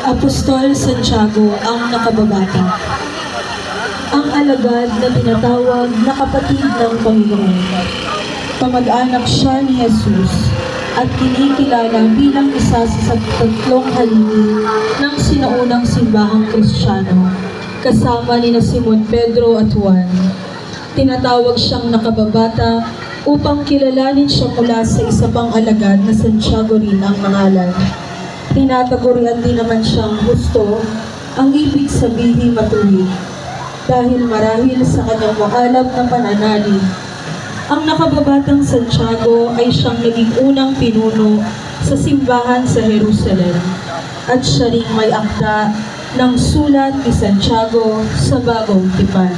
Apostol Santiago ang nakababata. Ang alagad na tinatawag na kapatid ng Panginoon. Kamag-anak siya ni Jesus at kinikilala bilang isa sa tatlong haligi ng sinaunang simbahang Kristiyano, kasama ni Simon Pedro at Juan. Tinatawag siyang nakababata upang kilalanin siya mula sa isa pang alagad na Santiago rin ang pangalan. Tinatagurian din naman siyang gusto, ang ibig sabihin matuwid, dahil marahil sa kanyang maalab na pananalig. Ang nakababatang Santiago ay siyang naging unang pinuno sa simbahan sa Jerusalem at siya ring may akda ng sulat ni Santiago sa Bagong Tipan.